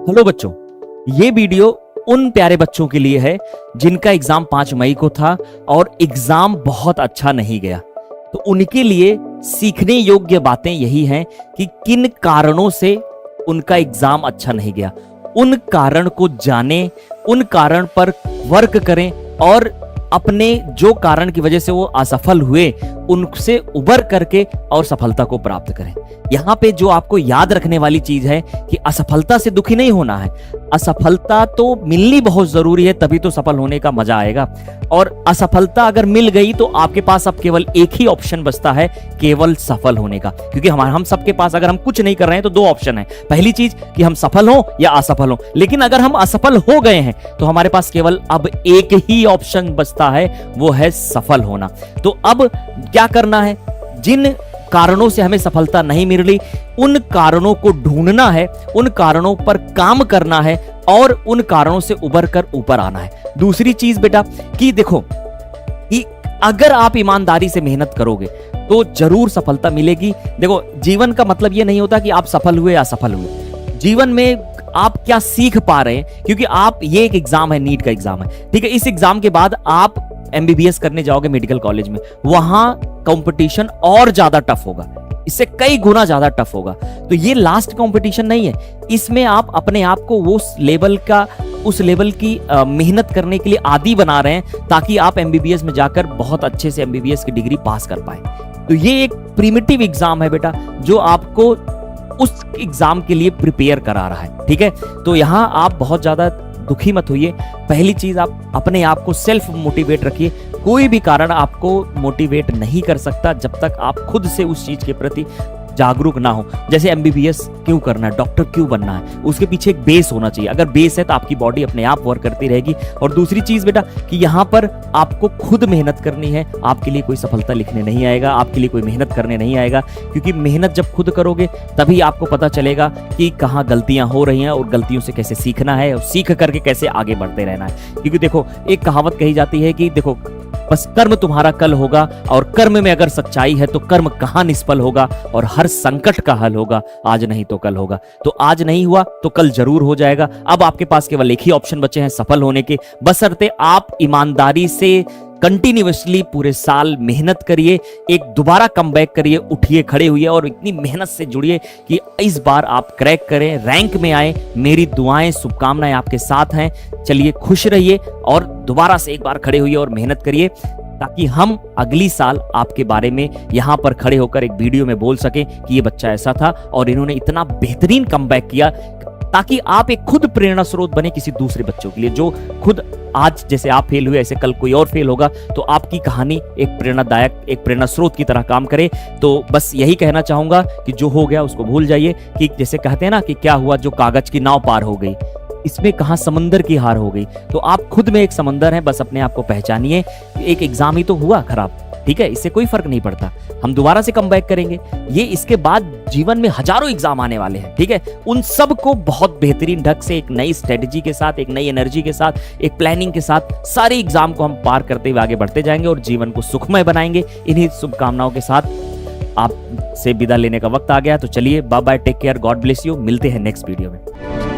Hello बच्चों, ये video उन प्यारे बच्चों के लिए है जिनका एग्जाम 5 मई को था और एग्जाम बहुत अच्छा नहीं गया। तो उनके लिए सीखने योग्य बातें यही हैं कि किन कारणों से उनका एग्जाम अच्छा नहीं गया। उन कारण को जानें, उन कारण पर वर्क करें और अपने जो कारण की वजह से वो असफल हुए उनसे उबर करके और सफलता को प्राप्त करें। यहां पे जो आपको याद रखने वाली चीज है कि असफलता से दुखी नहीं होना है। असफलता तो मिलनी बहुत जरूरी है, तभी तो सफल होने का मजा आएगा। और असफलता अगर मिल गई तो आपके पास अब केवल एक ही ऑप्शन बचता है, केवल सफल होने का। क्योंकि हम सबके पास अगर हम कुछ नहीं कर रहे हैं तो 2 ऑप्शन है। पहली चीज कि हम सफल हो या असफल हो, लेकिन अगर हम असफल हो गए हैं तो हमारे पास केवल अब एक ही ऑप्शन बचता है, वो है सफल होना। तो अब क्या करना है? जिन कारणों से हमें सफलता नहीं मिल रही उन कारणों को ढूंढना है, उन कारणों पर काम करना है और उन कारणों से उबर कर ऊपर आना है। दूसरी चीज बेटा कि देखो कि अगर आप ईमानदारी से मेहनत करोगे तो जरूर सफलता मिलेगी। देखो, जीवन का मतलब ये नहीं होता कि आप सफल हुए या असफल हुए। जीवन में आप क्या सीख पा रहे हैं, क्योंकि आप ये एक एग्जाम है, नीट का एग्जाम है, ठीक है। इस एग्जाम के बाद आप एमबीबीएस करने जाओगे मेडिकल कॉलेज में, वहां कंपटीशन और ज्यादा टफ होगा, इससे कई गुना ज्यादा टफ होगा। तो ये लास्ट कंपटीशन नहीं है, इसमें आप अपने आप को उस लेवल की मेहनत करने के लिए आदी बना रहे हैं ताकि आप एमबीबीएस में जाकर बहुत अच्छे से एमबीबीएस की डिग्री पास कर पाए। तो ये एक प्रिमिटिव एग्जाम है बेटा, जो आपको उस एग्जाम के लिए प्रिपेयर करा रहा है, ठीक है। तो यहां आप बहुत ज्यादा दुखी मत होइए। पहली चीज, आप अपने आप को सेल्फ मोटिवेट रखिए। कोई भी कारण आपको मोटिवेट नहीं कर सकता जब तक आप खुद से उस चीज के प्रति जागरूक ना हो। जैसे एमबीबीएस क्यों करना है, डॉक्टर क्यों बनना है, उसके पीछे एक बेस होना चाहिए। अगर बेस है तो आपकी बॉडी अपने आप वर्क करती रहेगी। और दूसरी चीज बेटा कि यहाँ पर आपको खुद मेहनत करनी है। आपके लिए कोई सफलता लिखने नहीं आएगा, आपके लिए कोई मेहनत करने नहीं आएगा, क्योंकि मेहनत जब खुद करोगे तभी आपको पता चलेगा कि कहाँ गलतियां हो रही हैं और गलतियों से कैसे सीखना है और सीख करके कैसे आगे बढ़ते रहना है। क्योंकि देखो, एक कहावत कही जाती है कि देखो, बस कर्म तुम्हारा कल होगा, और कर्म में अगर सच्चाई है तो कर्म कहां निष्फल होगा, और हर संकट का हल होगा, आज नहीं तो कल होगा। तो आज नहीं हुआ तो कल जरूर हो जाएगा। अब आपके पास केवल एक ही ऑप्शन बचे हैं, सफल होने के। बशर्ते आप ईमानदारी से कंटिन्यूअसली पूरे साल मेहनत करिए, एक दोबारा कमबैक करिए, उठिए, खड़े हुए और इतनी मेहनत से जुड़िए कि इस बार आप क्रैक करें, रैंक में आए। मेरी दुआएं, शुभकामनाएं आपके साथ हैं। चलिए, खुश रहिए और दोबारा से एक बार खड़े हुए और मेहनत करिए, ताकि हम अगली साल आपके बारे में यहां पर खड़े होकर एक वीडियो में बोल सकें कि ये बच्चा ऐसा था और इन्होंने इतना बेहतरीन कमबैक किया, ताकि आप एक खुद प्रेरणा स्रोत बने किसी दूसरे बच्चों के लिए। जो खुद आज जैसे आप फेल हुए, ऐसे कल कोई और फेल होगा, तो आपकी कहानी एक प्रेरणादायक, एक प्रेरणा स्रोत की तरह काम करे। तो बस यही कहना चाहूंगा कि जो हो गया उसको भूल जाइए। कि जैसे कहते हैं ना कि क्या हुआ जो कागज की नाव पार हो गई, इसमें कहां समंदर की हार हो गई। तो आप खुद में एक समंदर हैं, बस अपने आप को पहचानिए। एक एग्जाम ही तो हुआ खराब, ठीक है, इससे कोई फर्क नहीं पड़ता। हम दोबारा से कमबैक करेंगे। ये इसके बाद जीवन में हजारों एग्जाम आने वाले हैं, ठीक है। उन सब को बहुत बेहतरीन ढंग से, एक नई स्ट्रेटजी के साथ, एक नई एनर्जी के साथ, एक प्लानिंग के साथ सारे एग्जाम को हम पार करते हुए आगे बढ़ते जाएंगे और जीवन को सुखमय बनाएंगे। इन्हीं शुभकामनाओं के साथ आपसे विदा लेने का वक्त आ गया। तो चलिए, bye bye, take care, God bless you. मिलते हैं नेक्स्ट वीडियो में।